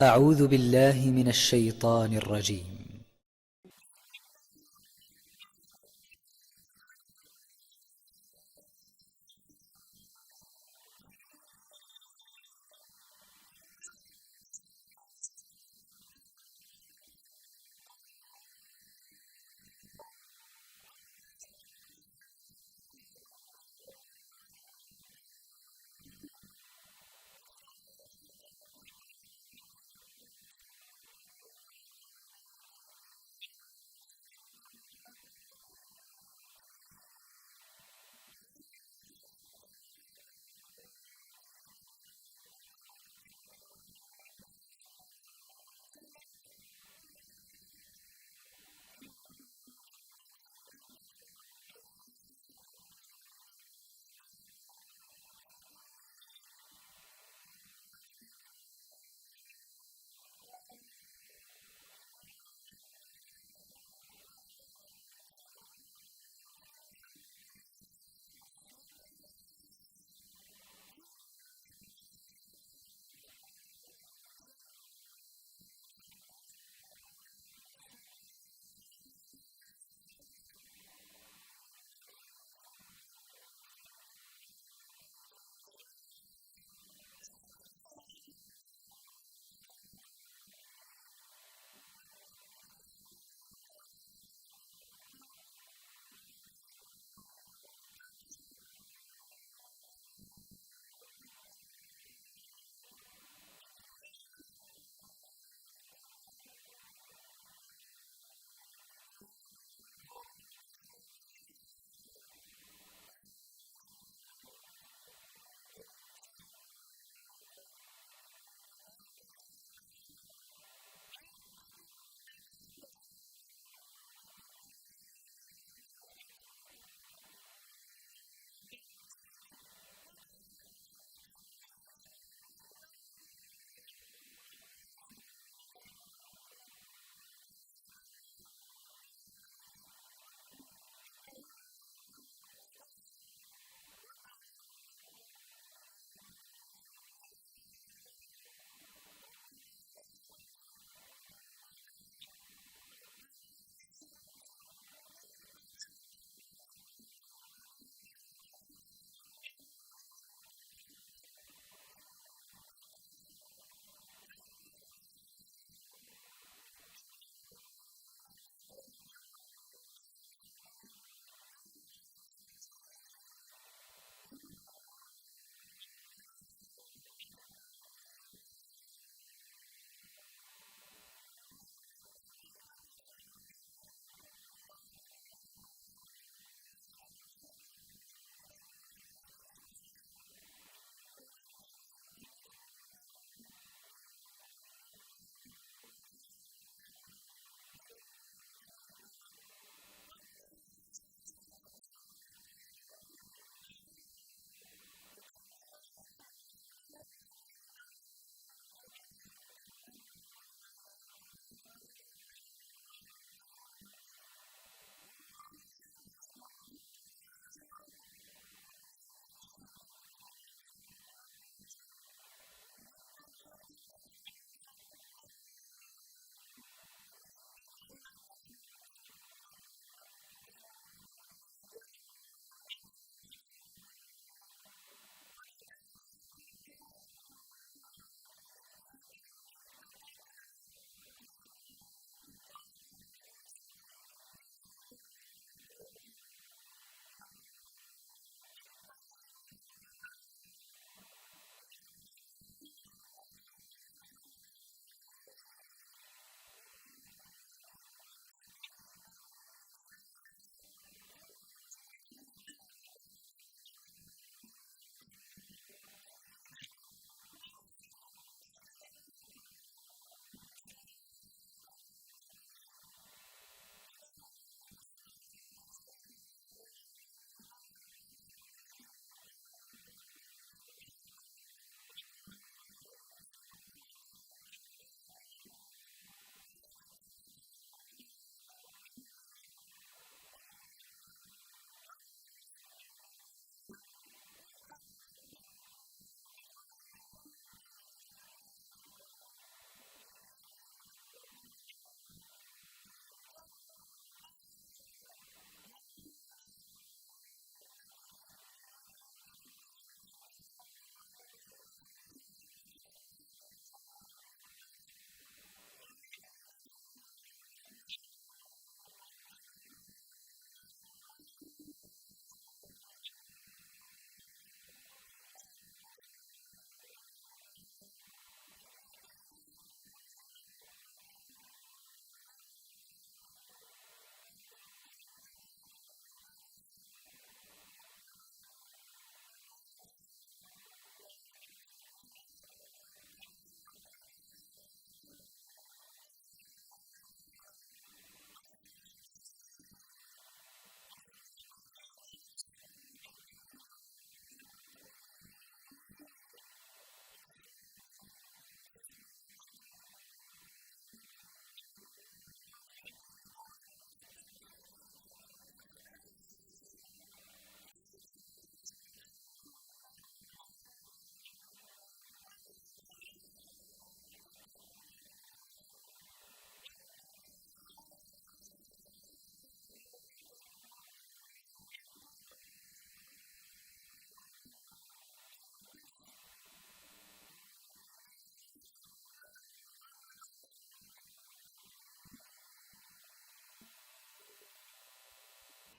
أعوذ بالله من الشيطان الرجيم.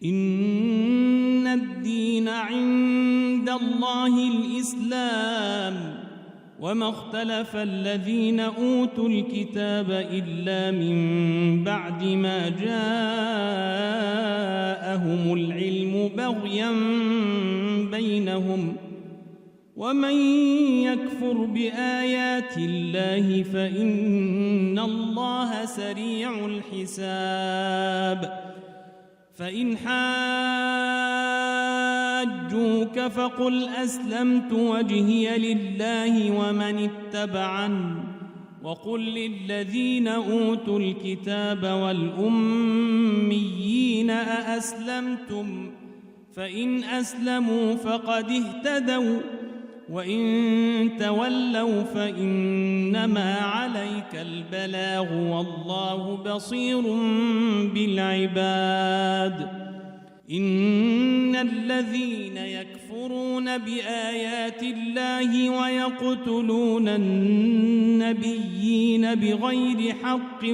إن الدين عند الله الإسلام وما اختلف الذين أوتوا الكتاب إلا من بعد ما جاءهم العلم بغيا بينهم ومن يكفر بآيات الله فإن الله سريع الحساب فإن حاجوك فقل أسلمت وجهي لله ومن اتبعني وقل للذين أوتوا الكتاب والأميين أأسلمتم فإن أسلموا فقد اهتدوا وإن تولوا فإنما عليك البلاغ والله بصير بالعباد إن الذين يكفرون بآيات الله ويقتلون النبيين بغير حق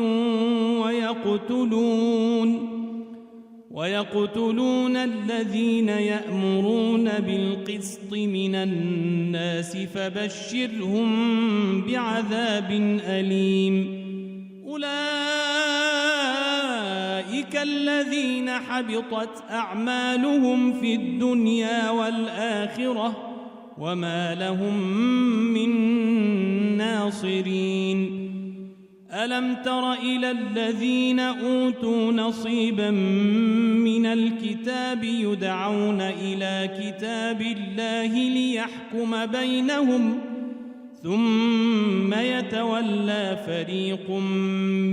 ويقتلون الذين يأمرون بالقسط من الناس فبشرهم بعذاب أليم أولئك الذين حبطت أعمالهم في الدنيا والآخرة وما لهم من ناصرين ألم تر إلى الذين أوتوا نصيبا من الكتاب يدعون إلى كتاب الله ليحكم بينهم ثم يتولى فريق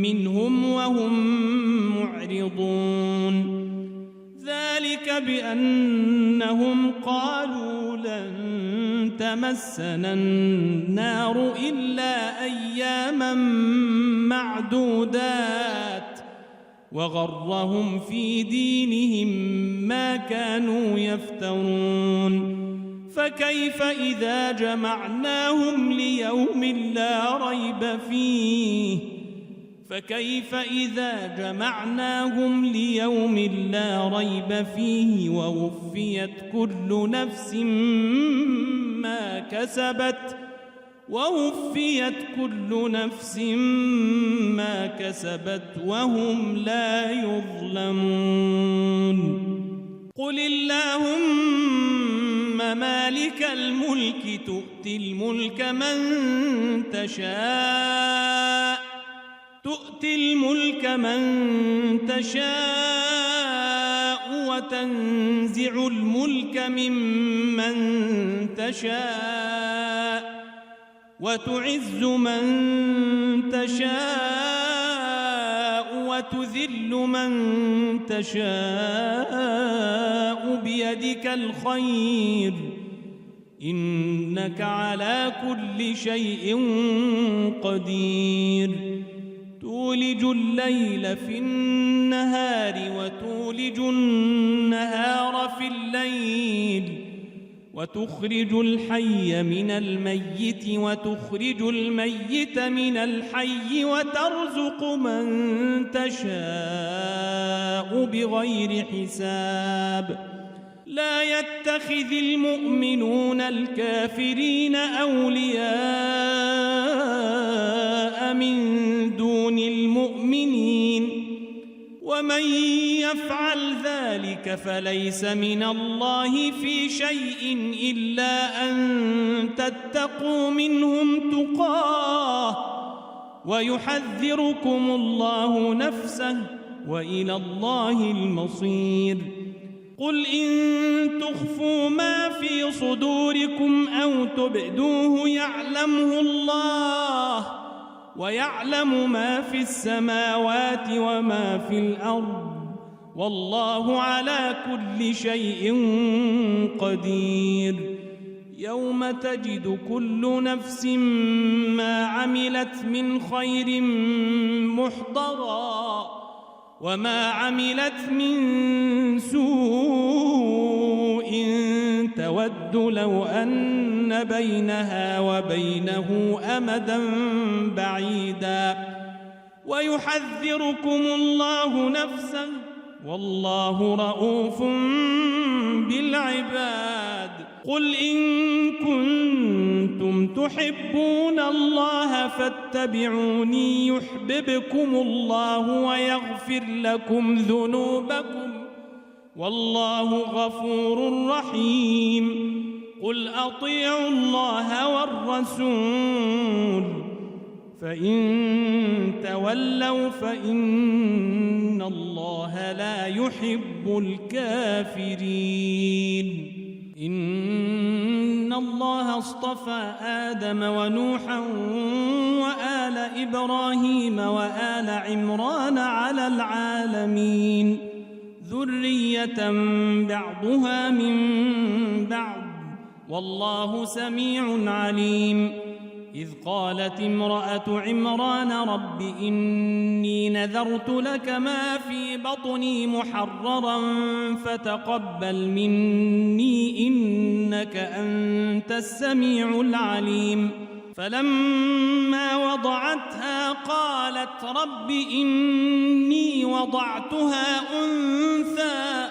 منهم وهم معرضون ذلك بأنهم قالوا لن تمسنا النار إلا أياما معدودات وغرهم في دينهم ما كانوا يفترون فكيف إذا جمعناهم ليوم لا ريب فيه ووفيت كل نفس ما كسبت وهم لا يظلمون قل اللهم مالك الملك تؤتي الملك من تشاء وتنزع الملك ممن تشاء وتعز من تشاء وتذل من تشاء بيدك الخير إنك على كل شيء قدير تولج الليل في النهار وتولج النهار في الليل وتخرج الحي من الميت وتخرج الميت من الحي وترزق من تشاء بغير حساب لا يتخذ المؤمنون الكافرين أولياء من دون المؤمنين ومن يفعل ذلك فليس من الله في شيء إلا أن تتقوا منهم تقاه ويحذركم الله نفسه وإلى الله المصير قل إن تخفوا ما في صدوركم أو تبدوه يعلمه الله ويعلم ما في السماوات وما في الأرض والله على كل شيء قدير يوم تجد كل نفس ما عملت من خير محضرا وما عملت من سوء تود لو أن بينها وبينه أمدا بعيدا ويحذركم الله نفسه والله رؤوف بالعباد. قل إن كنتم تحبون الله فاتبعوني يحببكم الله ويغفر لكم ذنوبكم والله غفور رحيم. قل أطيعوا الله والرسول فإن تولوا فإن الله لا يحب الكافرين. إن الله اصطفى آدم ونوحا وآل إبراهيم وآل عمران على العالمين ذرية بعضها من بعض والله سميع عليم. إذ قالت امرأة عمران رب إني نذرت لك ما في بطني محررا فتقبل مني إنك أنت السميع العليم. فلما وضعتها قالت رب إني وضعتها أنثى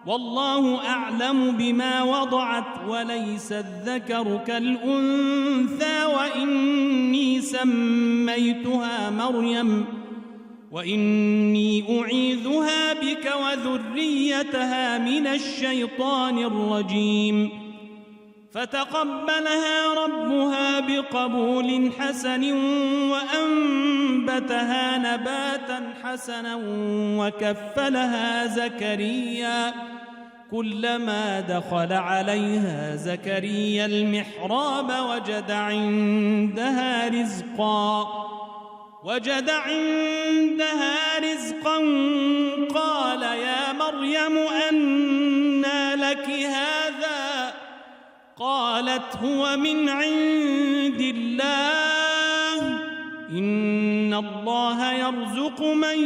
والله أعلم بما وضعت وليس الذكر كالأنثى وإني سميتها مريم وإني أعيذها بك وذريتها من الشيطان الرجيم. فتقبلها ربها بقبول حسن وأنبتها نباتا حسنا وكفلها زكريا. كلما دخل عليها زكريا المحراب وجد عندها رزقا قال يا مريم أنى لك هذا؟ قالت هو من عند الله إن الله يرزق من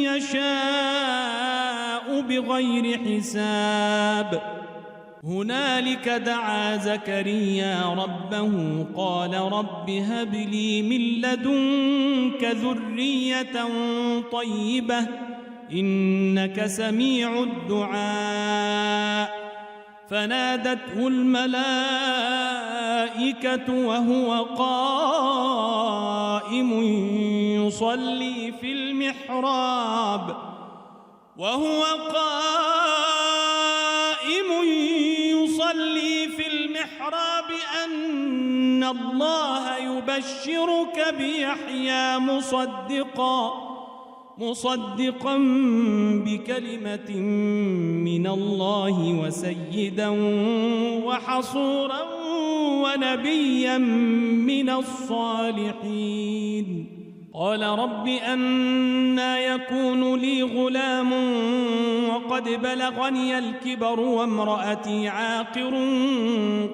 يشاء بغير حساب. هنالك دعا زكريا ربه قال رب هب لي من لدنك ذرية طيبة إنك سميع الدعاء. فنادته الملائكة وهو قائم يصلي في المحراب أن الله يبشرك بيحيى مصدقا بكلمة من الله وسيدا وحصورا ونبيا من الصالحين. قال رب أنى يكون لي غلام وقد بلغني الكبر وامرأتي عاقر؟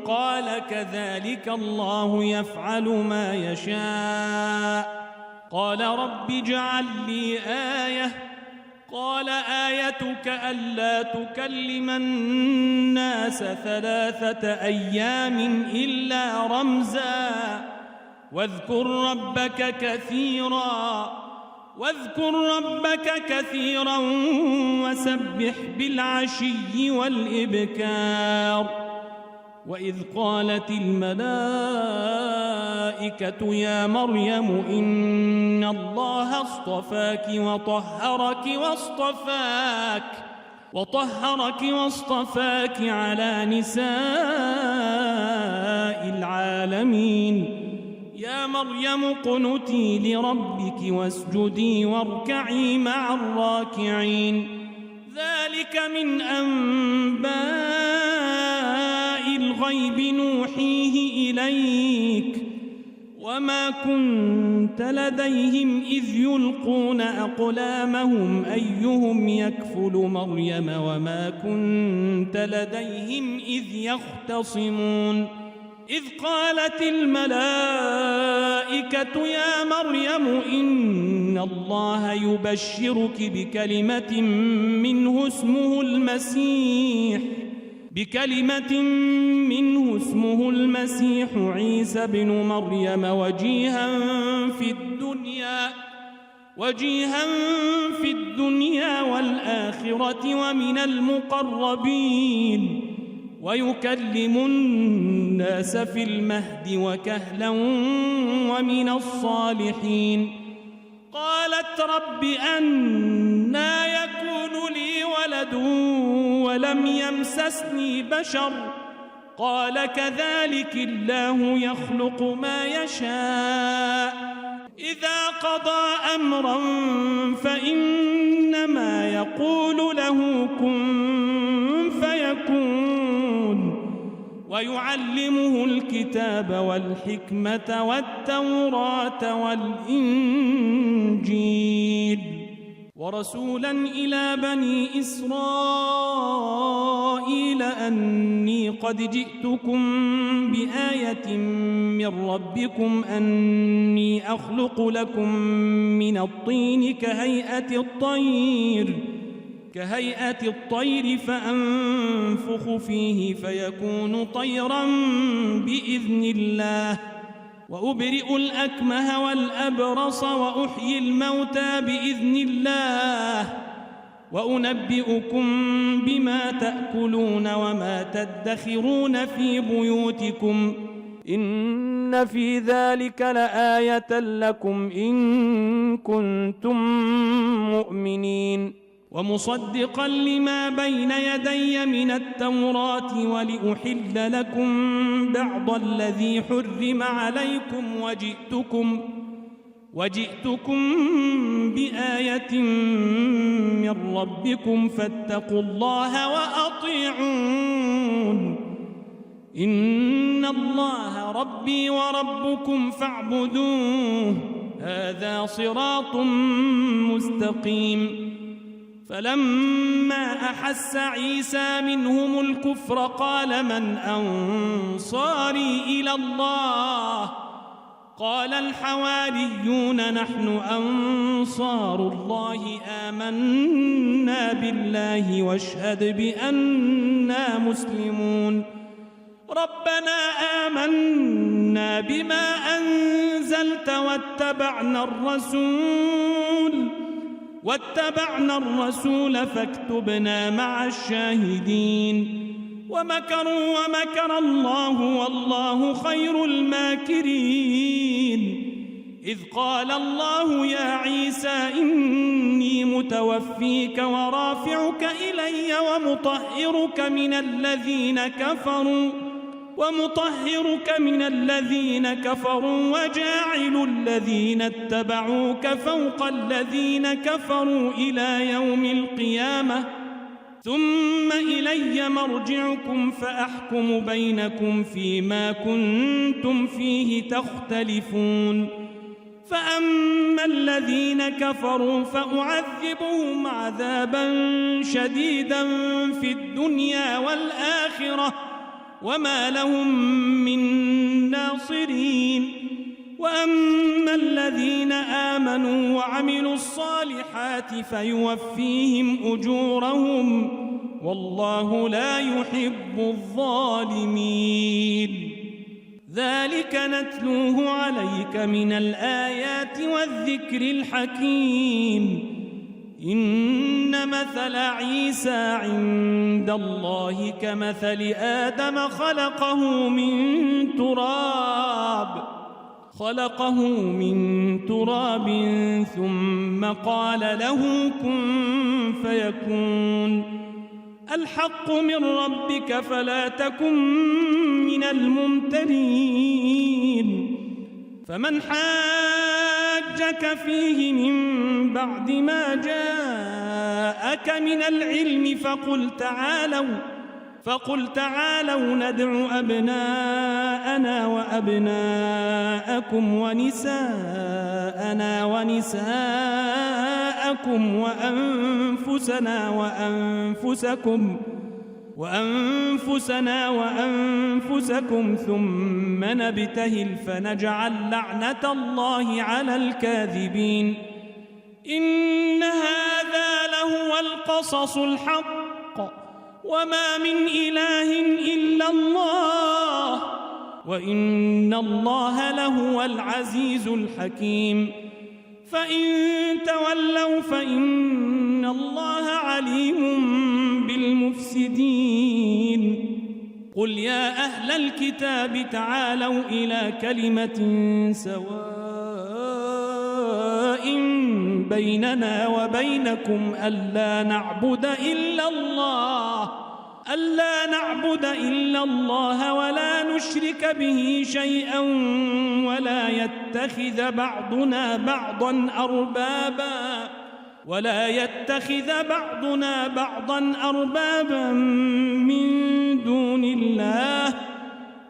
قال كذلك الله يفعل ما يشاء. قال رب اجعل لي آية. قال آيتك ألا تكلم الناس 3 أيام إلا رمزا واذكر ربك كثيرا وسبح بالعشي والإبكار. وإذ قالت الملائكة يا مريم إن الله اصطفاك واصطفاك على نساء العالمين. يا مريم قنتي لربك واسجدي واركعي مع الراكعين. ذلك من أنباء الغيب نوحيه إليك وما كنت لديهم إذ يلقون أقلامهم أيهم يكفل مريم وما كنت لديهم إذ يختصمون. إذ قالت الملائكة يا مريم إن الله يبشرك بكلمة منه اسمه المسيح بكلمة منه اسمه المسيح عيسى بن مريم وجيها في الدنيا والآخرة ومن المقربين ويكلم الناس في المهد وكهلا ومن الصالحين. قالت رب أنى يكون لي ولد ولم يمسسني بشر قال كذلك الله يخلق ما يشاء إذا قضى أمرا فإنما يقول له كن فيكون. ويعلمه الكتاب والحكمة والتوراة والإنجيل ورسولا إلى بني إسرائيل أني قد جئتكم بآية من ربكم أني أخلق لكم من الطين كهيئة الطير فأنفخ فيه فيكون طيرا بإذن الله وأبرئ الأكمه والأبرص وأحيي الموتى بإذن الله وأنبئكم بما تأكلون وما تدخرون في بيوتكم إن في ذلك لآية لكم إن كنتم مؤمنين. ومصدقا لما بين يدي من التوراة ولأحل لكم بعض الذي حرم عليكم وجئتكم بآية من ربكم فاتقوا الله وأطيعون إن الله ربي وربكم فاعبدوه هذا صراط مستقيم. فلما أحس عيسى منهم الكفر قال من أنصاري إلى الله قال الحواريون نحن أنصار الله آمنا بالله واشهد بأننا مسلمون. ربنا آمنا بما أنزلت واتبعنا الرسول فاكتبنا مع الشاهدين. ومكروا ومكر الله والله خير الماكرين. إذ قال الله يا عيسى إني متوفيك ورافعك إلي ومطهرك من الذين كفروا وجاعل الذين اتبعوك فوق الذين كفروا إلى يوم القيامة ثم إلي مرجعكم فأحكم بينكم فيما كنتم فيه تختلفون. فأما الذين كفروا فأعذبهم عذابا شديدا في الدنيا والآخرة وما لهم من ناصرين. وأما الذين آمنوا وعملوا الصالحات فيوفيهم أجورهم والله لا يحب الظالمين. ذلك نتلوه عليك من الآيات والذكر الحكيم. إن مثل عيسى عند الله كمثل آدم خلقه من تراب ثم قال له كن فيكون. الحق من ربك فلا تكن من الممترين. فمن حاجك فيه من بعد ما جاءك من العلم فقل تعالوا ندع أبناءنا وأبناءكم ونساءنا ونساءكم وأنفسنا وأنفسكم ثم نبتهل فنجعل لعنة الله على الكاذبين. إن هذا لهو القصص الحق وما من إله إلا الله وإن الله لهو العزيز الحكيم فإن تولوا فإن الله عليم بالمفسدين قل يا أهل الكتاب تعالوا إلى كلمة سواء بيننا وبينكم ألا نعبد إلا الله ولا نشرك به شيئا ولا يتخذ بعضنا بعضا أربابا من دون الله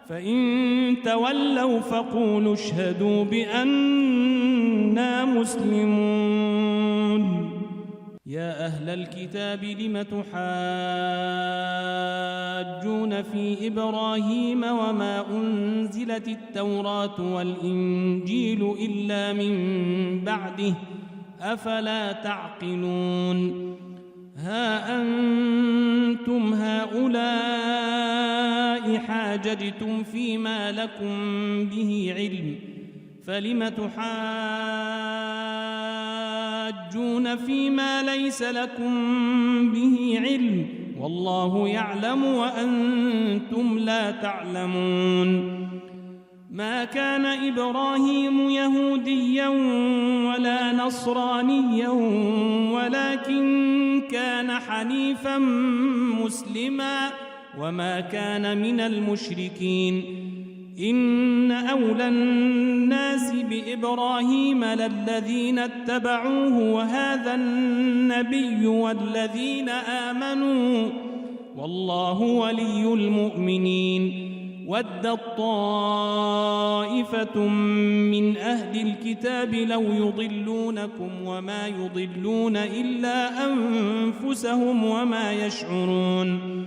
فإن تولوا فقولوا اشهدوا بأننا مسلمون يا أهل الكتاب لم تحاجون في إبراهيم وما أنزلت التوراة والإنجيل إلا من بعده أفلا تعقلون ها أنتم هؤلاء حاججتم فيما لكم به علم فلم تحاجون فيما ليس لكم به علم والله يعلم وأنتم لا تعلمون ما كان إبراهيم يهوديا ولا نصرانيا ولكن كان حنيفا مسلما وما كان من المشركين إن أولى الناس بإبراهيم للذين اتبعوه وهذا النبي والذين آمنوا والله ولي المؤمنين ودت طائفة من أهل الكتاب لو يضلونكم وما يضلون إلا أنفسهم وما يشعرون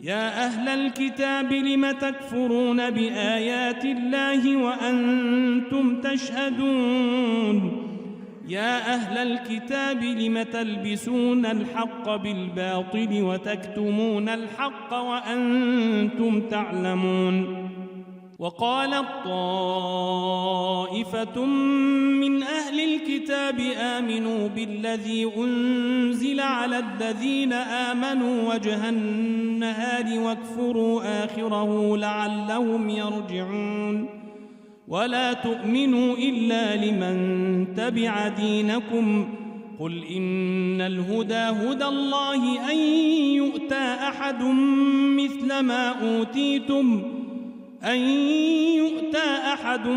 يا أهل الكتاب لم تكفرون بآيات الله وأنتم تشهدون يا أهل الكتاب لم تلبسون الحق بالباطل وتكتمون الحق وأنتم تعلمون وقالت طائفة من أهل الكتاب آمنوا بالذي أنزل على الذين آمنوا وجه النهار واكفروا آخره لعلهم يرجعون ولا تؤمنوا إلا لمن تبع دينكم قل إن الهدى هدى الله أن يؤتى أحد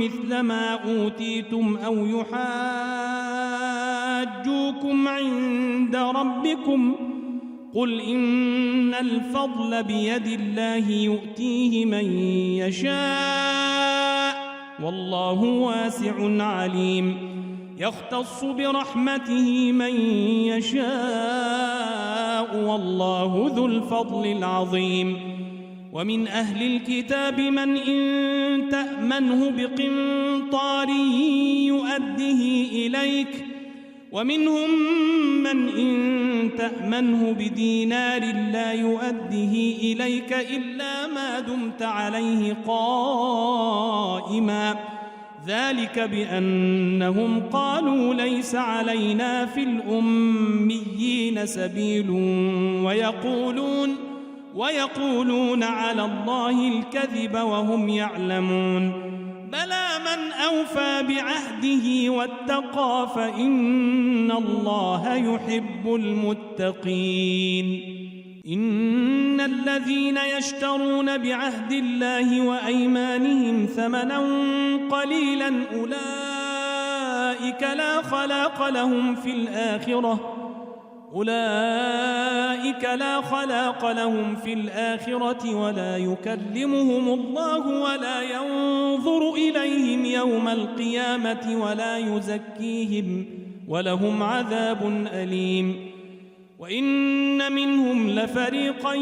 مثل ما أوتيتم أو يحاجوكم عند ربكم قل إن الفضل بيد الله يؤتيه من يشاء والله واسع عليم يختص برحمته من يشاء والله ذو الفضل العظيم ومن أهل الكتاب من إن تأمنه بقنطار يؤده إليك ومنهم من إن تأمنه بدينار لا يؤده إليك إلا ما دمت عليه قائما ذلك بأنهم قالوا ليس علينا في الأميين سبيل ويقولون على الله الكذب وهم يعلمون بلى من أوفى بعهده واتقى فإن الله يحب المتقين إن الذين يشترون بعهد الله وأيمانهم ثمنا قليلا أولئك لا خلاق لهم في الآخرة ولا يكلمهم الله ولا ينظر إليهم يوم القيامة ولا يزكيهم ولهم عذاب أليم وإن منهم لفريقا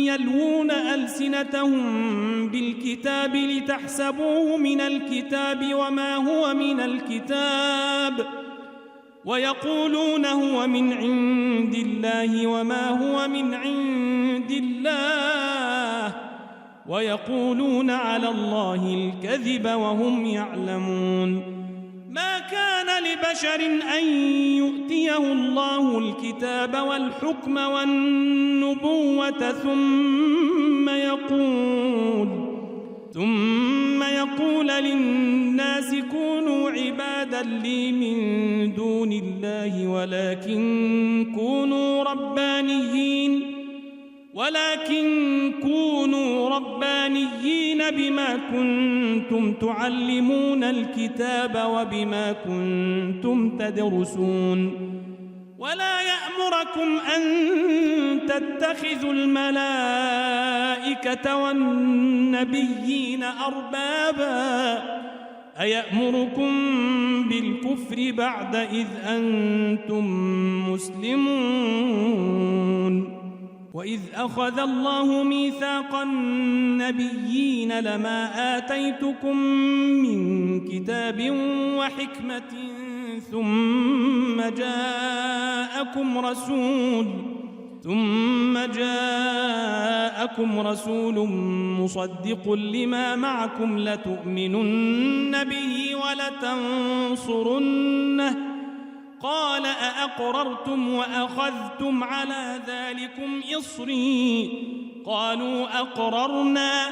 يلوون ألسنتهم بالكتاب لتحسبوه من الكتاب وما هو من الكتاب ويقولون هو من عند الله وما هو من عند ويقولون على الله الكذب وهم يعلمون ما كان لبشر أن يؤتيه الله الكتاب والحكم والنبوة ثم يقول للناس كونوا عبادا لي من دون الله ولكن كونوا ربانيين بما كنتم تعلمون الكتاب وبما كنتم تدرسون ولا يأمركم أن تتخذوا الملائكة والنبيين أربابا أيأمركم بالكفر بعد إذ أنتم مسلمون وإذ أخذ الله ميثاق النبيين لما آتيتكم من كتاب وحكمة ثم جاءكم رسول مصدق لما معكم لتؤمنن به ولتنصرنه قال أأقررتم وأخذتم على ذلكم إصري قالوا أقررنا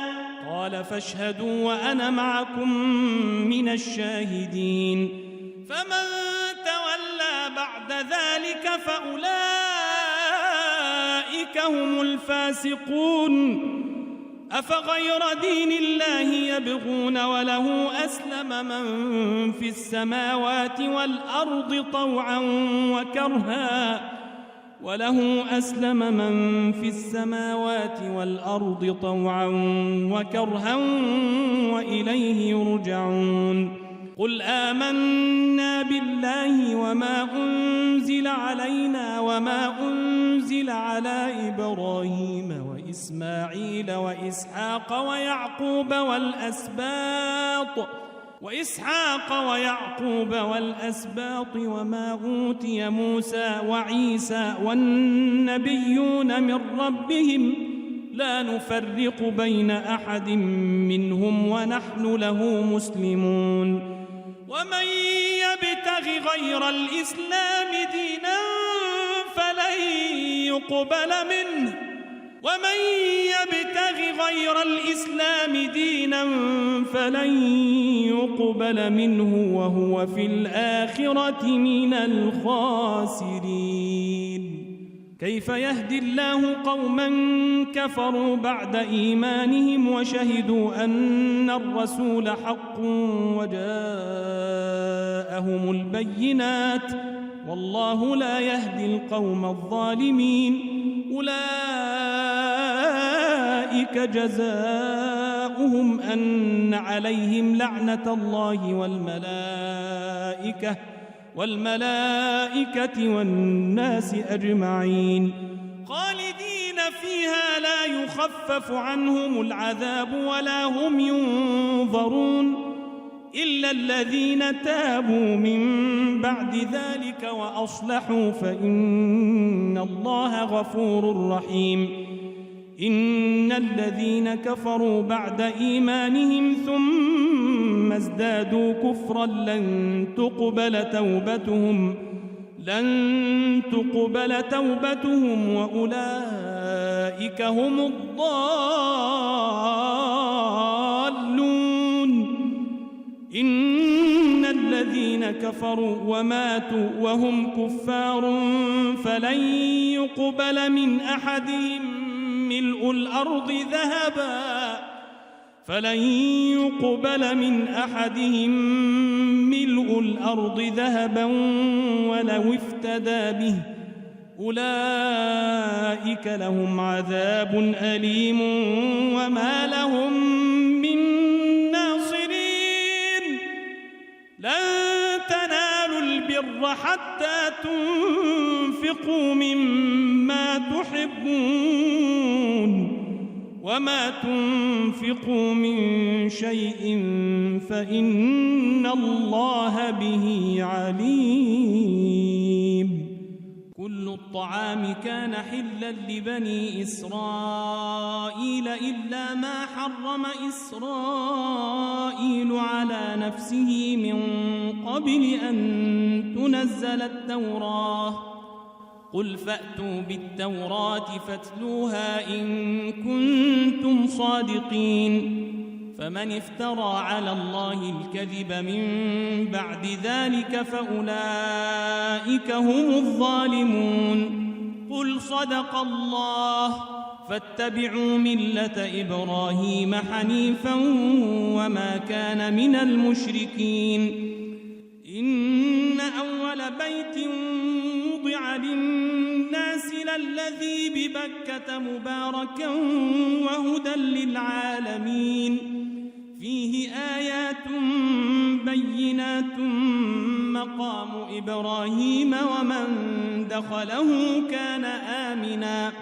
قال فاشهدوا وأنا معكم من الشاهدين فمن تولى بعد ذلك فأولئك هم الفاسقون أفغير دين الله يبغون وله أسلم من في السماوات والأرض طوعا وكرها وإليه يرجعون قل آمنا بالله وما أنزل علينا وما أنزل على إبراهيم وإسماعيل وإسحاق ويعقوب والأسباط وما أوتي موسى وعيسى والنبيون من ربهم لا نفرق بين أحد منهم ونحن له مسلمون ومن يبتغ غير الإسلام دينا فلن يقبل منه وهو في الآخرة من الخاسرين كيف يهدي الله قوما كفروا بعد إيمانهم وشهدوا أن الرسول حق وجاءهم البينات والله لا يهدي القوم الظالمين أولئك جزاؤهم أن عليهم لعنة الله والملائكة والناس أجمعين خالدين فيها لا يخفف عنهم العذاب ولا هم ينظرون إلا الذين تابوا من بعد ذلك وأصلحوا فإن الله غفور رحيم إن الذين كفروا بعد إيمانهم ثم ازدادوا كفرا لن تقبل توبتهم وأولئك هم الضالون إن الذين كفروا وماتوا وهم كفار فلن يقبل من أحدهم ملء الأرض ذهبا ولو افتدى به أولئك لهم عذاب أليم وما لهم من ناصرين لن تنالوا البر حتى تنفقوا مما تحبون وما تنفقوا من شيء فإن الله به عليم كل الطعام كان حلا لبني إسرائيل إلا ما حرم إسرائيل على نفسه من قبل أن تنزل التوراة قل فأتوا بالتوراة فاتلوها إن كنتم صادقين فمن افترى على الله الكذب من بعد ذلك فأولئك هم الظالمون قل صدق الله فاتبعوا ملة إبراهيم حنيفا وما كان من المشركين إن أول بيت وضع للناس للذي ببكة مباركا وهدى للعالمين فيه آيات بينات مقام إبراهيم ومن دخله كان آمنا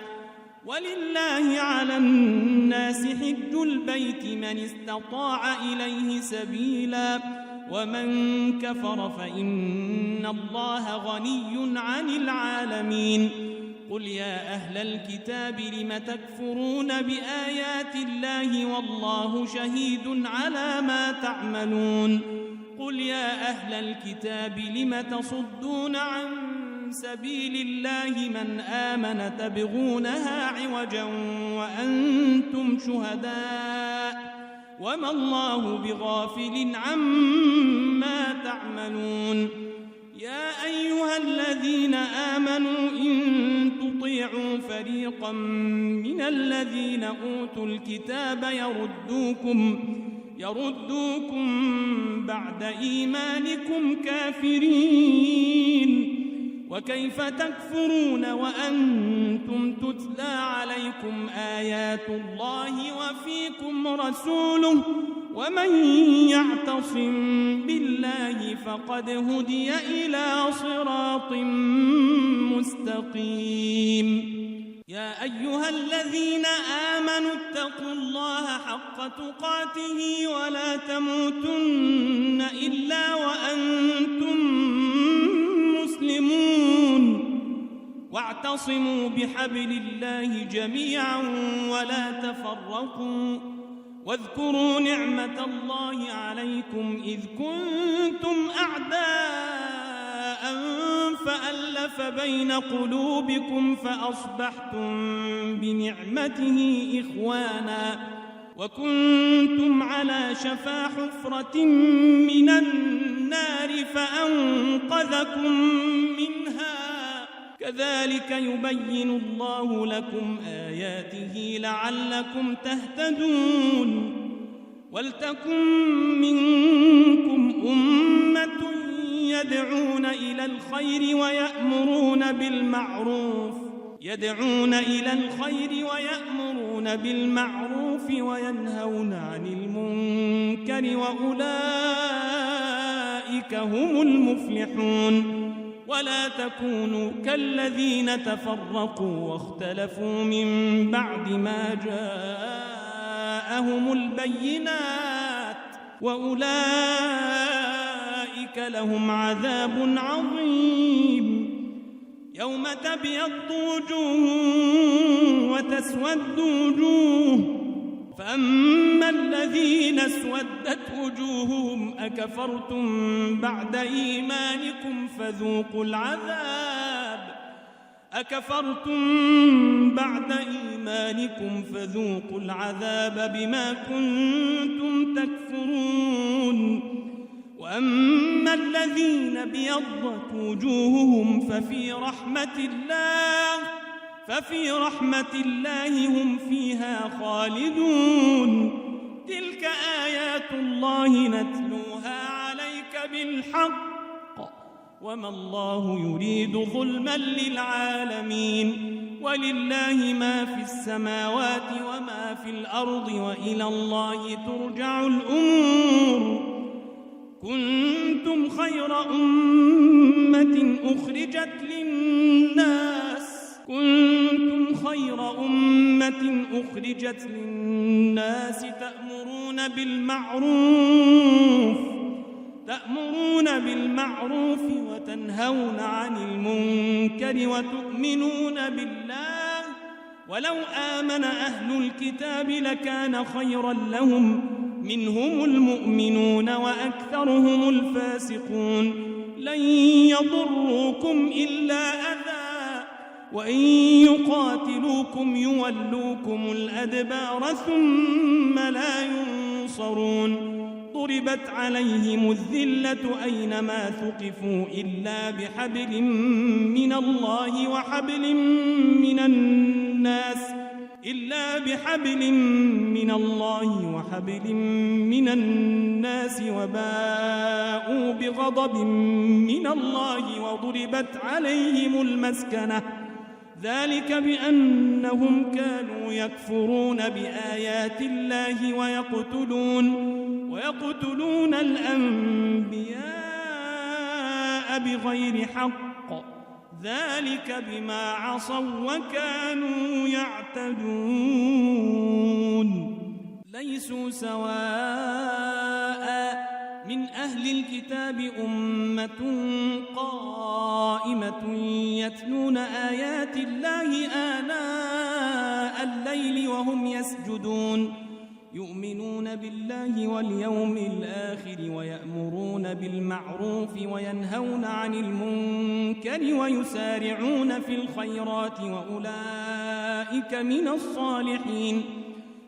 ولله على الناس حج البيت من استطاع إليه سبيلا ومن كفر فإن الله غني عن العالمين قل يا أهل الكتاب لم تكفرون بآيات الله والله شهيد على ما تعملون قل يا أهل الكتاب لم تصدون عن سبيل الله من آمن تبغونها عوجا وأنتم شهداء وما الله بغافل عما تعملون يا أيها الذين آمنوا إن تطيعوا فريقا من الذين أوتوا الكتاب يردوكم بعد إيمانكم كافرين وكيف تكفرون وأنتم تتلى عليكم آيات الله وفيكم رسوله ومن يعتصم بالله فقد هدي إلى صراط مستقيم يا أيها الذين آمنوا اتقوا الله حق تقاته ولا تموتن إلا وأنتم مسلمون واعتصموا بحبل الله جميعا ولا تفرقوا واذكروا نعمة الله عليكم إذ كنتم أعداء فألف بين قلوبكم فأصبحتم بنعمته إخوانا وكنتم على شفا حفرة من النار فأنقذكم منها كذلك يبين الله لكم آياته لعلكم تهتدون ولتكن منكم أمة يدعون إلى الخير ويأمرون بالمعروف وينهون عن المنكر وأولئك هم المفلحون ولا تكونوا كالذين تفرقوا واختلفوا من بعد ما جاءهم البينات وأولئك لهم عذاب عظيم يوم تبيض وجوه وتسود وجوه فأما الذين اسودت وجوههم أكفرتم بعد إيمانكم فذوقوا العذاب بما كنتم تكفرون وأما الذين بيضت وجوههم ففي رحمة الله هم فيها خالدون تلك آيات الله نتلوها عليك بالحق وما الله يريد ظلما للعالمين ولله ما في السماوات وما في الأرض وإلى الله ترجع الأمور كنتم خير أمة أخرجت للناس تأمرون بالمعروف وتنهون عن المنكر وتؤمنون بالله ولو آمن أهل الكتاب لكان خيرا لهم منهم المؤمنون وأكثرهم الفاسقون لن يضروكم إلا أذى وإن يقاتلوكم يولوكم الأدبار ثم لا ينصرون ضربت عليهم الذلة أينما ثقفوا إلا بحبل من الله وحبل من الناس وباءوا بغضب من الله وضربت عليهم المسكنة ذلك بأنهم كانوا يكفرون بآيات الله ويقتلون الأنبياء بغير حق ذلك بما عصوا وكانوا يعتدون ليسوا سواء من أهل الكتاب أمة قائمة يتلون آيات الله آناء الليل وهم يسجدون يؤمنون بالله واليوم الآخر ويأمرون بالمعروف وينهون عن المنكر ويسارعون في الخيرات وأولئك من الصالحين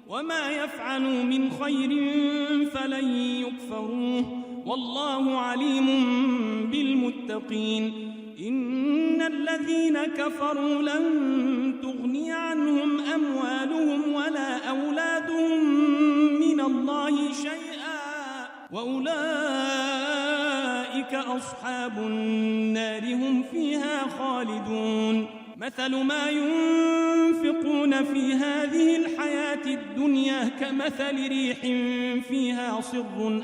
وما يفعلوا من خير فلن يكفروه والله عليم بالمتقين إن الذين كفروا لن تغني عنهم أموالهم ولا أولادهم من الله شيئا وأولئك أصحاب النار هم فيها خالدون مثل ما ينفقون في هذه الحياة الدنيا كمثل ريح فيها صر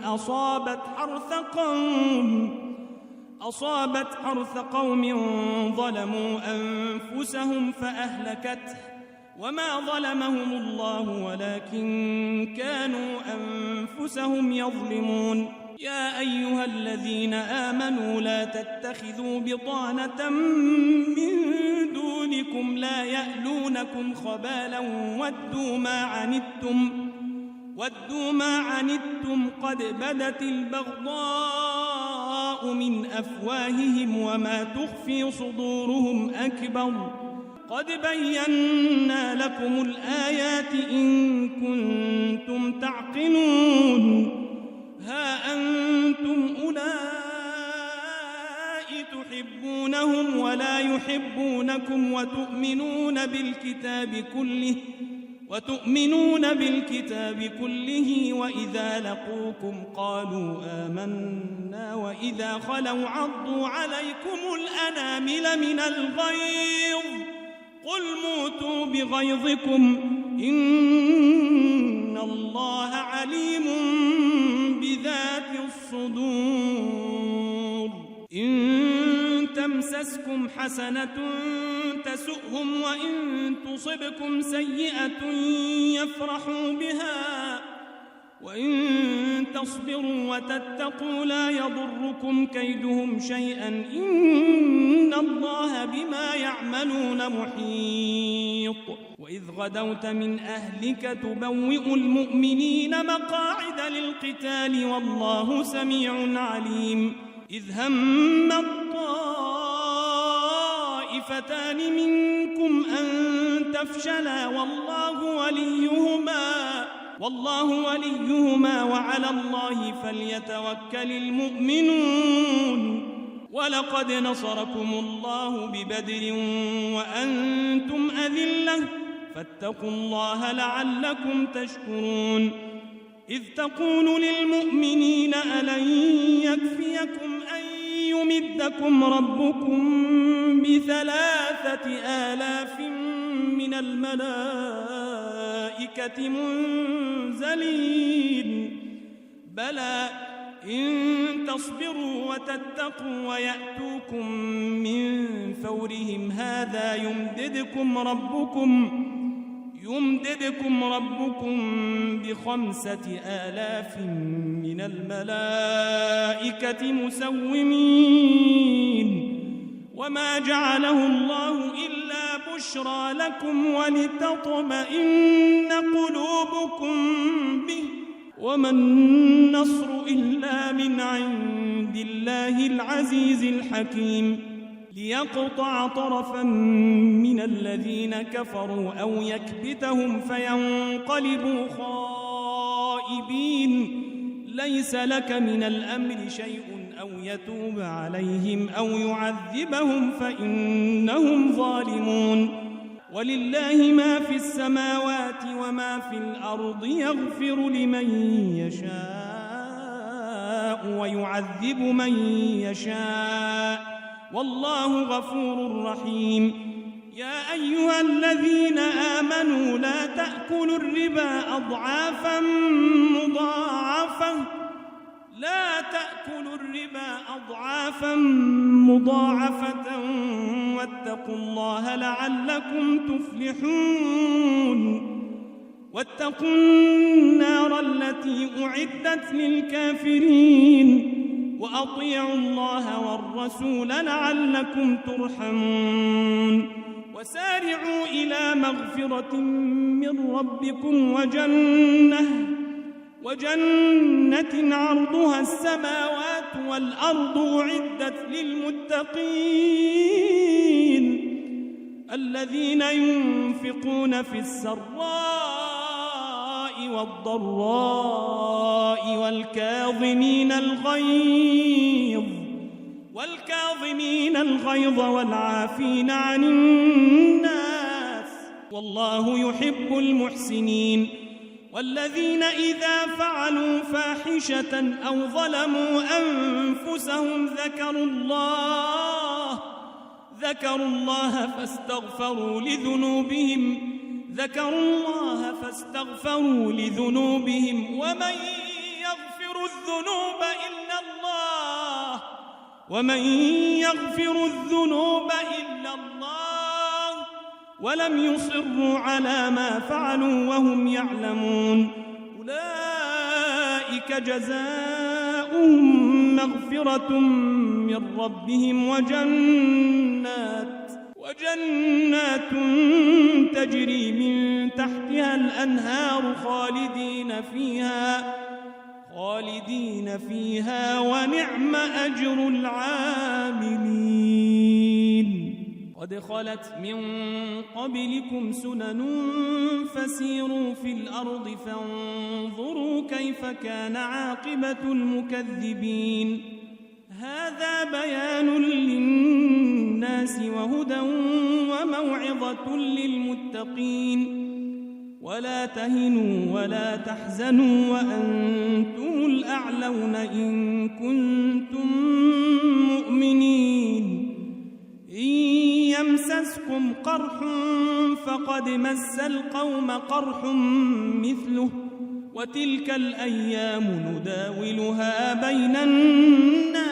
أصابت حرث قوم ظلموا أنفسهم فأهلكته وما ظلمهم الله ولكن كانوا أنفسهم يظلمون يا أيها الذين آمنوا لا تتخذوا بطانة من دونكم لا يألونكم خبالا ودوا ما عنتم قد بدت البغضاء من أفواههم وما تخفي صدورهم أكبر قد بينا لكم الآيات إن كنتم تعقلون ها أنتم أولئك تحبونهم ولا يحبونكم وتؤمنون بالكتاب كله وإذا لقوكم قالوا آمنا وإذا خلوا عضوا عليكم الأنامل من الغيظ قل موتوا بغيظكم إن الله عليم بذات الصدور إن تمسسكم حسنة تسؤهم وإن تصبكم سيئة يفرحوا بها وإن تصبروا وتتقوا لا يضركم كيدهم شيئا إن الله بما يعملون محيط وإذ غدوت من أهلك تبوئ المؤمنين مقاعد للقتال والله سميع عليم إذ هم الطائفتان منكم أن تفشلا والله وليهما وعلى الله فليتوكل المؤمنون ولقد نصركم الله ببدر وأنتم أذلة فاتقوا الله لعلكم تشكرون إذ تقول للمؤمنين ألن يكفيكم أن يمدكم ربكم ب3,000 من الملائكة منزلين بلى إن تصبروا وتتقوا ويأتوكم يمددكم ربكم ب5,000 من الملائكة مسومين وما جعله الله إلا بشرى لكم ولتطمئن قلوبكم به وما النصر إلا من عند الله العزيز الحكيم ليقطع طرفا من الذين كفروا أو يكبتهم فينقلبوا خائبين ليس لك من الأمر شيء أو يتوب عليهم أو يعذبهم فإنهم ظالمون ولله ما في السماوات وما في الأرض يغفر لمن يشاء ويعذب من يشاء والله غفور رحيم يا أيها الذين آمنوا لا تأكلوا الربا أضعافا مضاعفة واتقوا الله لعلكم تفلحون واتقوا النار التي أعدت للكافرين وأطيعوا الله والرسول لعلكم ترحمون وسارعوا إلى مغفرة من ربكم وجنة عرضها السماوات والأرض أعدت للمتقين الذين ينفقون في السراء والضراء والكاظمين الغيظ والعافين عن الناس والله يحب المحسنين والذين إذا فعلوا فاحشة أو ظلموا أنفسهم ذكروا الله فاستغفروا لذنوبهم ومن يغفر الذنوب إلا الله ولم يصروا على ما فعلوا وهم يعلمون أولئك جزاؤهم مغفرة من ربهم وجنات تجري من تحتها الأنهار خالدين فيها ونعم أجر العاملين قد خلت من قبلكم سنن فسيروا في الأرض فانظروا كيف كان عاقبة المكذبين هذا بيان للناس وهدى وموعظة للمتقين ولا تهنوا ولا تحزنوا وأنتم الأعلون إن كنتم مؤمنين إن يمسسكم قرح فقد مس القوم قرح مثله وتلك الأيام نداولها بين الناس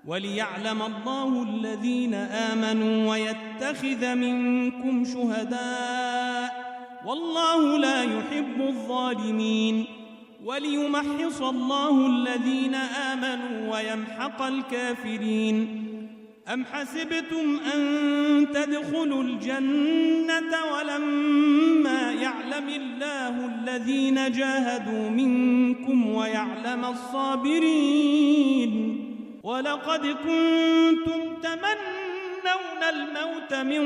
وليعلم الله الذين آمنوا ويتخذ منكم شهداء والله لا يحب الظالمين وليمحص الله الذين آمنوا ويمحق الكافرين أم حسبتم أن تدخلوا الجنة ولما يعلم الله الذين جاهدوا منكم ويعلم الصابرين ولقد كنتم تمنون الموت من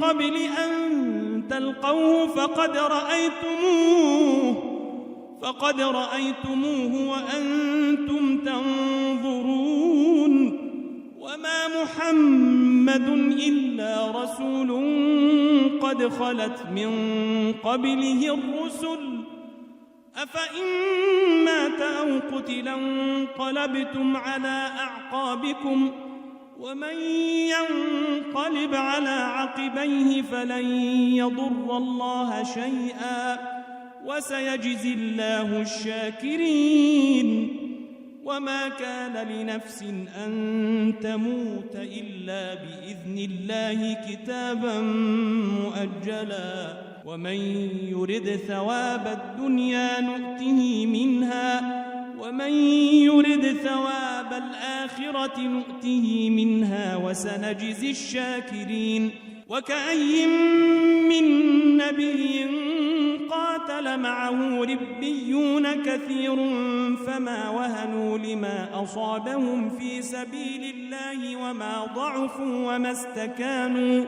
قبل أن تلقوه فقد رأيتموه وأنتم تنظرون وما محمد إلا رسول قد خلت من قبله الرسل أفإن مات أو قتلا انقلبتم على أعقابكم ومن ينقلب على عقبيه فلن يضر الله شيئا وسيجزي الله الشاكرين وما كان لنفس أن تموت إلا بإذن الله كتابا مؤجلا ومن يرد ثواب الدنيا نؤته منها ومن يرد ثواب الآخرة نؤته منها وسنجزي الشاكرين. وكأي من نبي قاتل معه ربيون كثير فما وهنوا لما أصابهم في سبيل الله وما ضعفوا وما استكانوا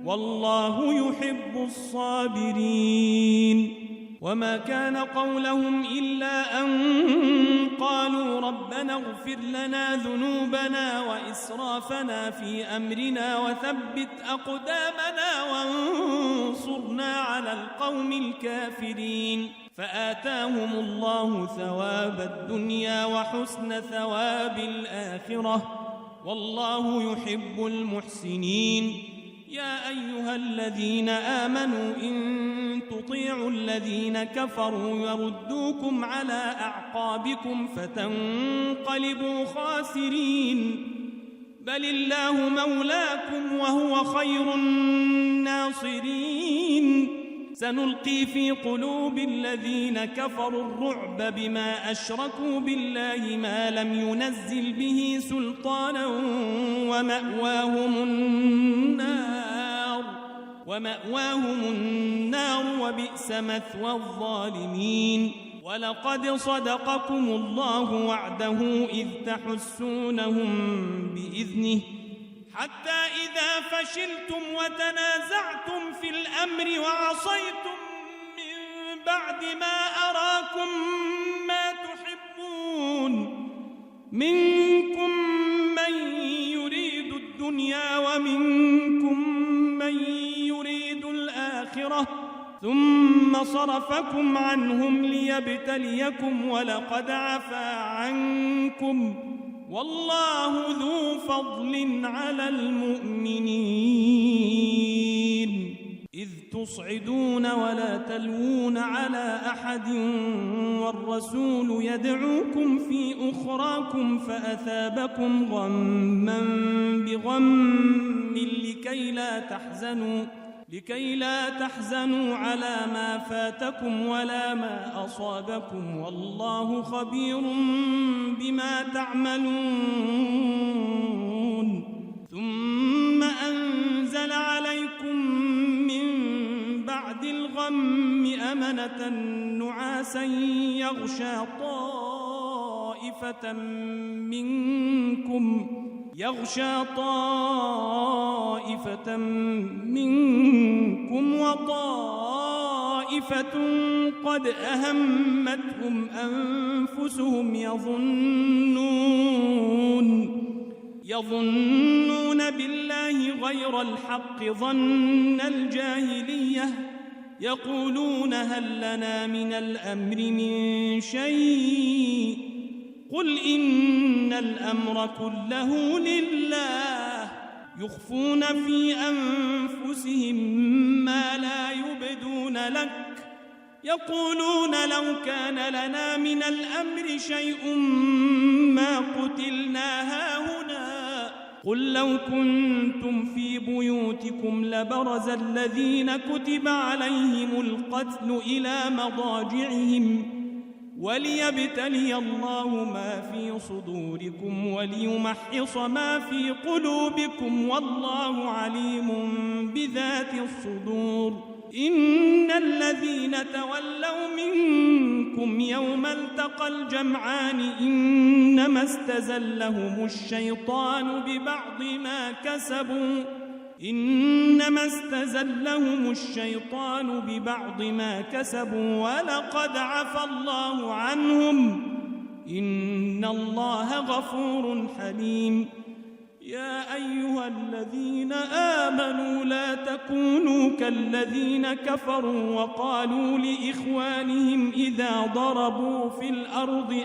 والله يحب الصابرين. وما كان قولهم إلا أن قالوا ربنا اغفر لنا ذنوبنا وإسرافنا في أمرنا وثبت أقدامنا وانصرنا على القوم الكافرين. فآتاهم الله ثواب الدنيا وحسن ثواب الآخرة والله يحب المحسنين. يا أيها الذين آمنوا إن تطيعوا الذين كفروا يردوكم على أعقابكم فتنقلبوا خاسرين. بل الله مولاكم وهو خير الناصرين. سنلقي في قلوب الذين كفروا الرعب بما أشركوا بالله ما لم ينزل به سلطانا ومأواهم النار وبئس مثوى الظالمين. ولقد صدقكم الله وعده إذ تحسونهم بإذنه حتى إذا فشلتم وتنازعتم في الأمر وعصيتم من بعد ما أراكم ما تحبون منكم من يريد الدنيا ومنكم من يريد الآخرة ثم صرفكم عنهم ليبتليكم ولقد عفا عنكم والله ذو فضل على المؤمنين. إذ تصعدون ولا تلوون على أحد والرسول يدعوكم في أخراكم فأثابكم غما بغم لكي لا تحزنوا على ما فاتكم ولا ما أصابكم والله خبير بما تعملون. ثم أنزل عليكم من بعد الغم أمنة نعاسا يغشى طائفة منكم وطائفة قد أهمتهم أنفسهم يظنون بالله غير الحق ظن الجاهلية يقولون هل لنا من الأمر من شيء قل إن الأمر كله لله يخفون في أنفسهم ما لا يبدون لك يقولون لو كان لنا من الأمر شيء ما قتلنا هاهنا قل لو كنتم في بيوتكم لبرز الذين كتب عليهم القتل إلى مضاجعهم وليبتلي الله ما في صدوركم وليمحص ما في قلوبكم والله عليم بذات الصدور. إن الذين تولوا منكم يوم التقى الجمعان إنما استزلهم الشيطان ببعض ما كسبوا ولقد عفى الله عنهم إن الله غفور حليم. يا أيها الذين آمنوا لا تكونوا كالذين كفروا وقالوا لإخوانهم إذا ضربوا في الأرض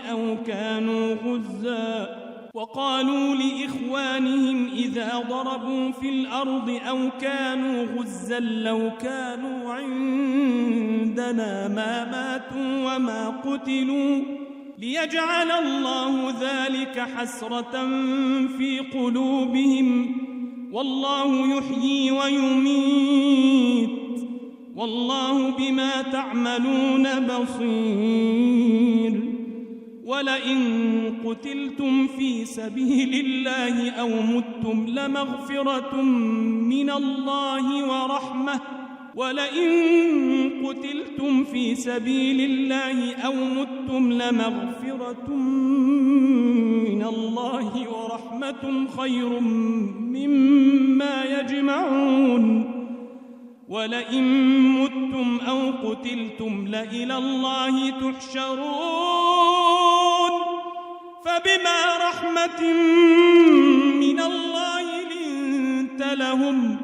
أو كانوا غزا لو كانوا عندنا ما ماتوا وما قتلوا ليجعل الله ذلك حسرة في قلوبهم والله يحيي ويميت والله بما تعملون بصير. ولئن قتلتم في سبيل الله أو متم لمغفرة من الله ورحمة ولئن قتلتم في سبيل الله أو متم لمغفرة من الله ورحمة خير مما يجمعون. ولئن متم أو قتلتم لإلى الله تحشرون. فبما رحمة من الله لنت لهم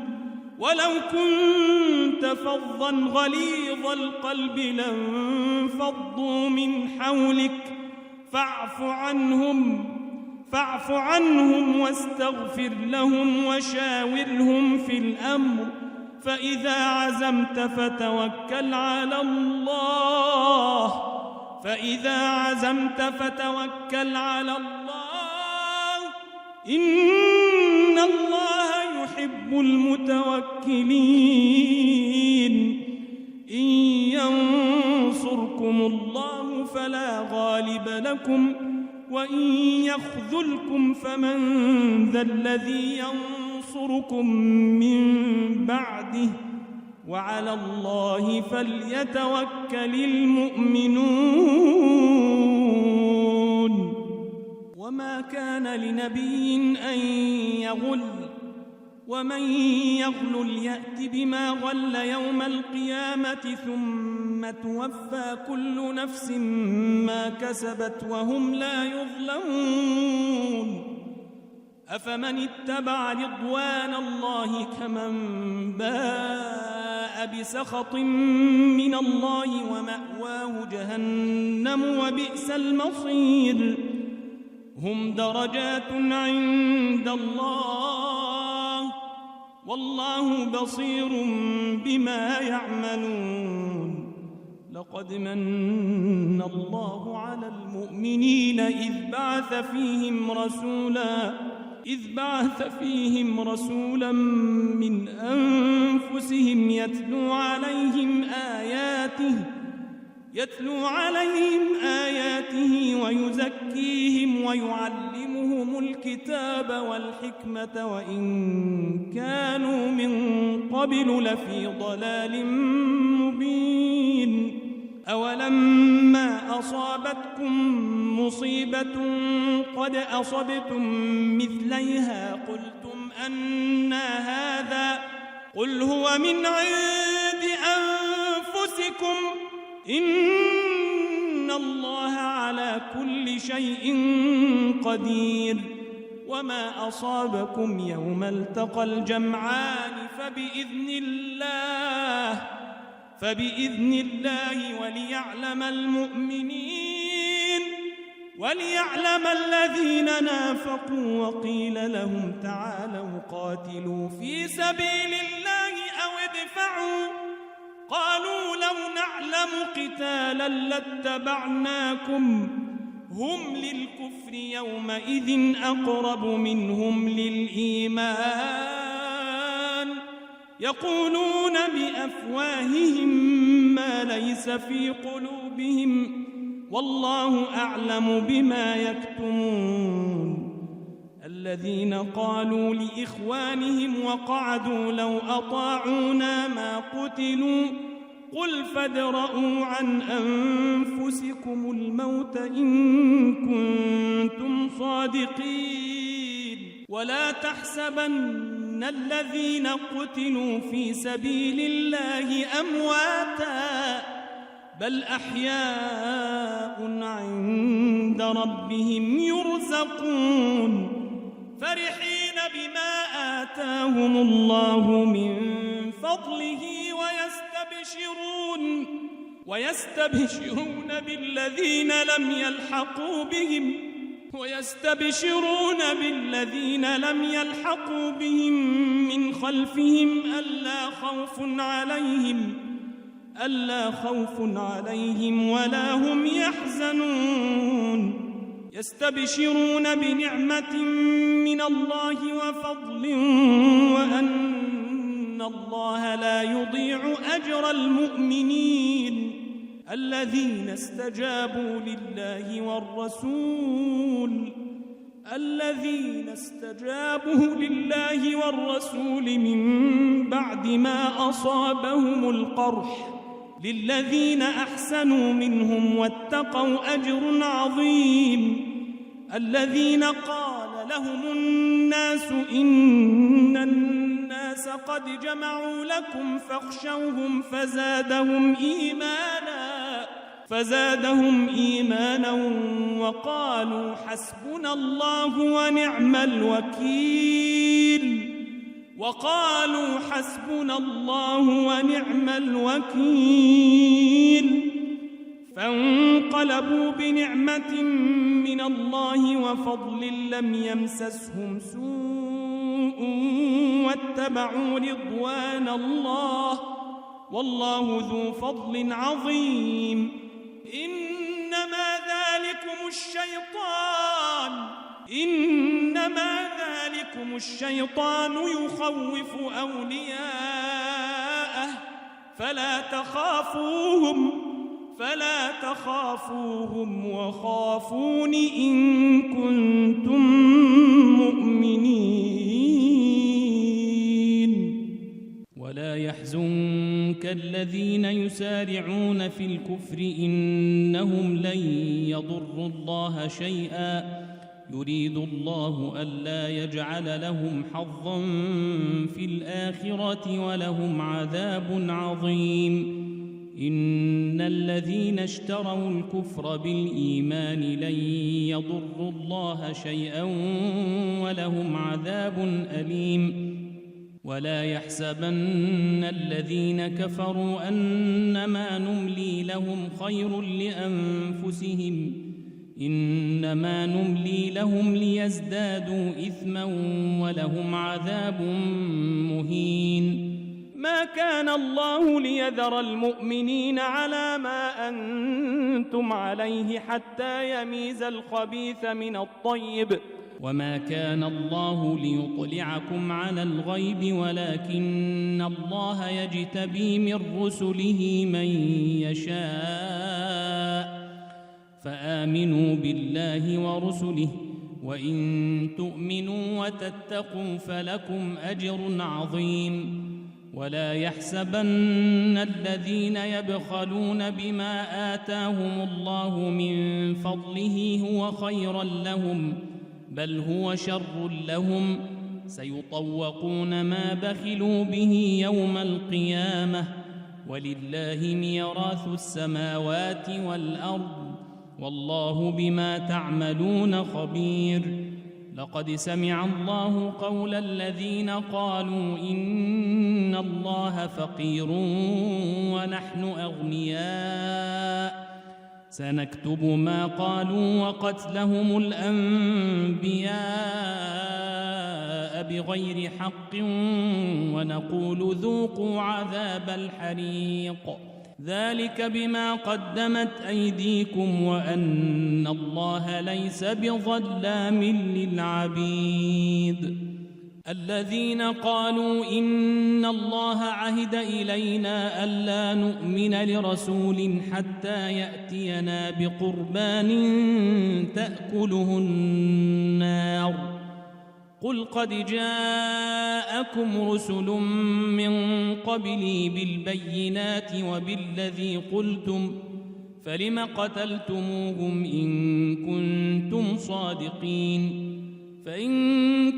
ولو كنت فظا غليظ القلب لانفضوا من حولك فاعف عنهم واستغفر لهم وشاورهم في الأمر فإذا عزمت فتوكل على الله إن الله يحب المتوكلين. إن ينصركم الله فلا غالب لكم وإن يخذلكم فمن ذا الذي ينصركم من بعده وعلى الله فليتوكل المؤمنون. وما كان لنبي أن يغل ومن يغل يأت بما غل يوم القيامة ثم توفى كل نفس ما كسبت وهم لا يظلمون. أفمن اتبع رضوان الله كمن باء بسخط من الله ومأواه جهنم وبئس المصير. هم درجات عند الله والله بصير بما يعملون. لقد من الله على المؤمنين إذ بعث فيهم رسولا من أنفسهم يتلو عليهم آياته ويزكيهم ويعلمهم الكتاب والحكمة وإن كانوا من قبل لفي ضلال مبين. أولما أصابتكم مصيبة قد أصبتم مثليها قلتم أنى هذا قل هو من عند أنفسكم إن الله على كل شيء قدير. وما أصابكم يوم التقى الجمعان فبإذن الله وليعلم الذين نافقوا. وقيل لهم تعالوا قاتلوا في سبيل الله أو ادفعوا قالوا لو نعلم قتالا لاتبعناكم هم للكفر يومئذ أقرب منهم للإيمان يقولون بأفواههم ما ليس في قلوبهم والله أعلم بما يكتمون. الذين قالوا لإخوانهم وقعدوا لو أطاعونا ما قتلوا قل فادرءوا عن أنفسكم الموت إن كنتم صادقين. ولا تحسبن الذين قتلوا في سبيل الله أمواتا بل أحياء عند ربهم يرزقون فرحين بما آتاهم الله من فضله ويستبشرون بالذين لم يلحقوا بهم من خلفهم ألا خوف عليهم ولا هم يحزنون. يستبشرون بنعمة من الله وفضل وأن إن الله لا يضيع أجر المؤمنين الذين استجابوا لله والرسول من بعد ما أصابهم القرح للذين أحسنوا منهم واتقوا أجر عظيم الذين قال لهم الناس إن الناس قد جمعوا لكم فاخشوهم فزادهم إيمانا وقالوا حسبنا الله ونعم الوكيل فانقلبوا بنعمة من الله وفضل لم يمسسهم سوء واتبعوا رضوان الله والله ذو فضل عظيم إنما ذلكم الشيطان يخوف أولياءه فلا تخافوهم وخافون إن كنتم مؤمنين ولا يحزنك الذين يسارعون في الكفر إنهم لن يضروا الله شيئا يريد الله ألا يجعل لهم حظا في الآخرة ولهم عذاب عظيم إن الذين اشتروا الكفر بالإيمان لن يضروا الله شيئا ولهم عذاب أليم ولا يحسبن الذين كفروا أنما نملي لهم خير لأنفسهم إنما نملي لهم ليزدادوا إثما ولهم عذاب مهين ما كان الله ليذر المؤمنين على ما أنتم عليه حتى يميز الخبيث من الطيب وما كان الله ليطلعكم على الغيب ولكن الله يجتبي من رسله من يشاء فآمنوا بالله ورسله وإن تؤمنوا وتتقوا فلكم أجر عظيم ولا يحسبن الذين يبخلون بما آتاهم الله من فضله هو خيرا لهم بل هو شر لهم سيطوقون ما بخلوا به يوم القيامة ولله ميراث السماوات والأرض والله بما تعملون خبير لقد سمع الله قول الذين قالوا إن الله فقير ونحن أغنياء سنكتب ما قالوا وقتلهم الأنبياء بغير حق ونقول ذوقوا عذاب الحريق ذلك بما قدمت أيديكم وأن الله ليس بظلام للعبيد الذين قالوا إن الله عهد إلينا ألا نؤمن لرسول حتى يأتينا بقربان تأكله النار قل قد جاءكم رسل من قبلي بالبينات وبالذي قلتم فلم قتلتموهم إن كنتم صادقين فإن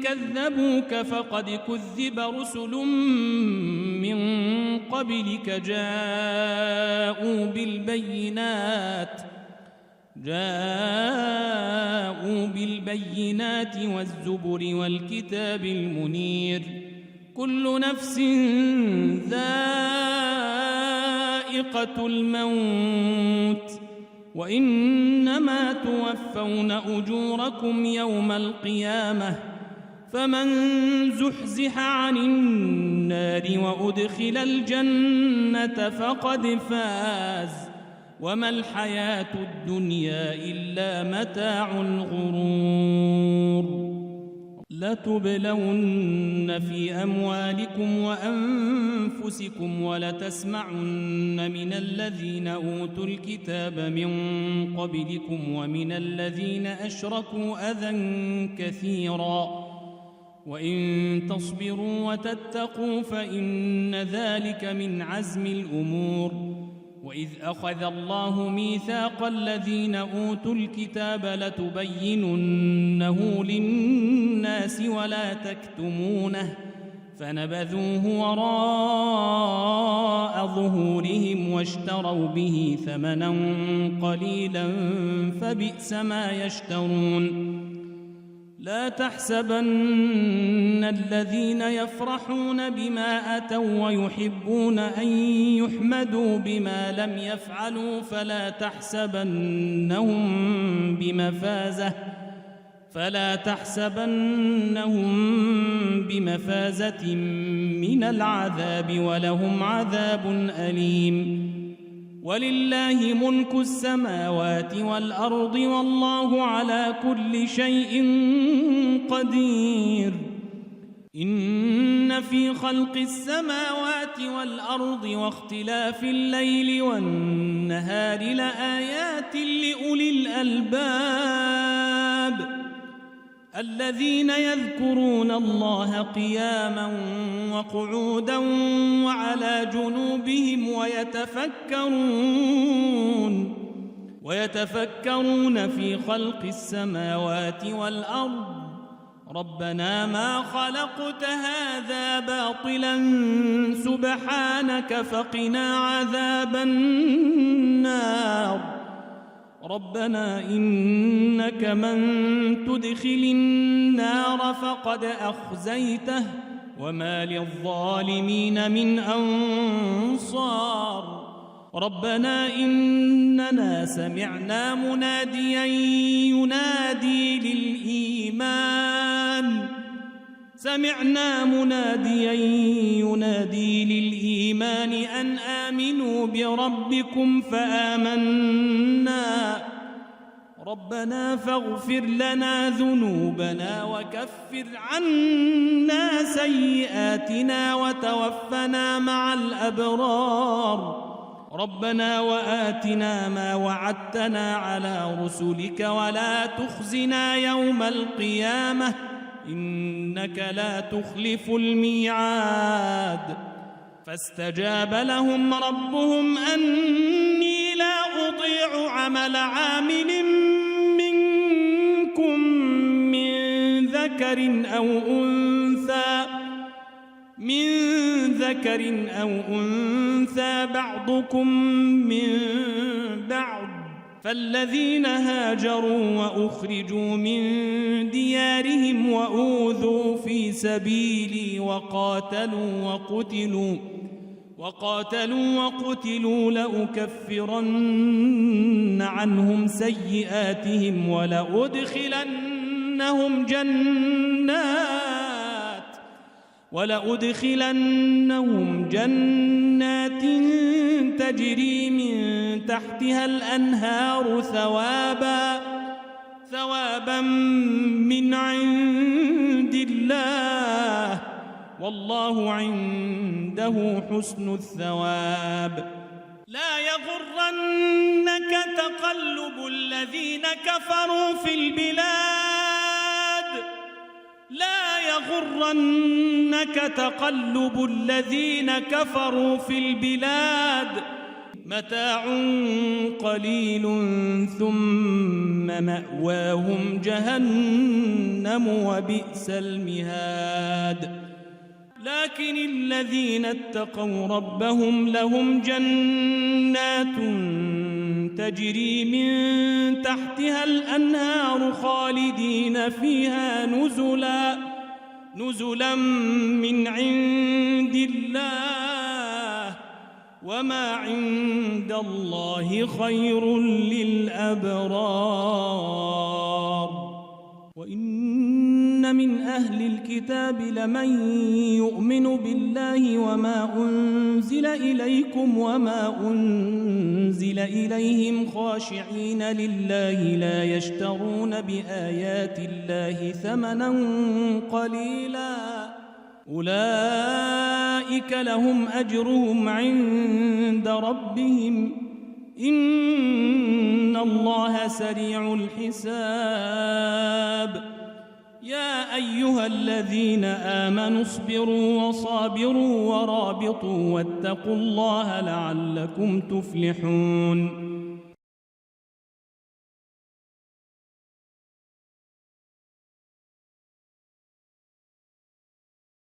كذبوك فقد كذب رسل من قبلك جاءوا بالبينات والزبر والكتاب المنير كل نفس ذائقة الموت وإنما توفون أجوركم يوم القيامة فمن زحزح عن النار وأدخل الجنة فقد فاز وما الحياة الدنيا إلا متاع الغرور لتبلون في أموالكم وأنفسكم ولتسمعن من الذين أوتوا الكتاب من قبلكم ومن الذين أشركوا أذى كثيرا وإن تصبروا وتتقوا فإن ذلك من عزم الأمور. وإذ أخذ الله ميثاق الذين أوتوا الكتاب لتبيننه للناس ولا تكتمونه فنبذوه وراء ظهورهم واشتروا به ثمنا قليلا فبئس ما يشترون. لا تحسبن الذين يفرحون بما أتوا ويحبون أن يحمدوا بما لم يفعلوا فلا تحسبنهم بمفازة من العذاب ولهم عذاب أليم. ولله ملك السماوات والأرض والله على كل شيء قدير. إن في خلق السماوات والأرض واختلاف الليل والنهار لآيات لأولي الألباب الذين يذكرون الله قياما وقعودا وعلى جنوبهم ويتفكرون في خلق السماوات والأرض ربنا ما خلقت هذا باطلا سبحانك فقنا عذاب النار. ربنا إنك من تدخل النار فقد أخزيته وما للظالمين من أنصار. ربنا إننا سمعنا مناديا ينادي للإيمان أن آمنوا بربكم فآمنا. ربنا فاغفر لنا ذنوبنا وكفر عنا سيئاتنا وتوفنا مع الأبرار. ربنا وآتنا ما وعدتنا على رسلك ولا تخزنا يوم القيامة إنك لا تخلف الميعاد. فاستجاب لهم ربهم أني لا أضيع عمل عامل منكم من ذكر أو أنثى بعضكم من بعض. فالذين هاجروا وأخرجوا من ديارهم وأوذوا في سبيلي وقاتلوا وقتلوا لأكفرن عنهم سيئاتهم ولأدخلنهم جنات تجري من تحتها الأنهار ثوابا من عند الله والله عنده حسن الثواب. لا يغرنك تقلب الذين كفروا في البلاد متاع قليل ثم مأواهم جهنم وبئس المهاد. لكن الذين اتقوا ربهم لهم جنات تجري من تحتها الأنهار خالدين فيها نزلا من عند الله وما عند الله خير للأبرار. وإن إن من أهل الكتاب لمن يؤمن بالله وما أنزل إليكم وما أنزل إليهم خاشعين لله لا يشترون بآيات الله ثمنا قليلا أولئك لهم أجرهم عند ربهم إن الله سريع الحساب يا أيها الذين آمنوا اصبروا وصابروا ورابطوا واتقوا الله لعلكم تفلحون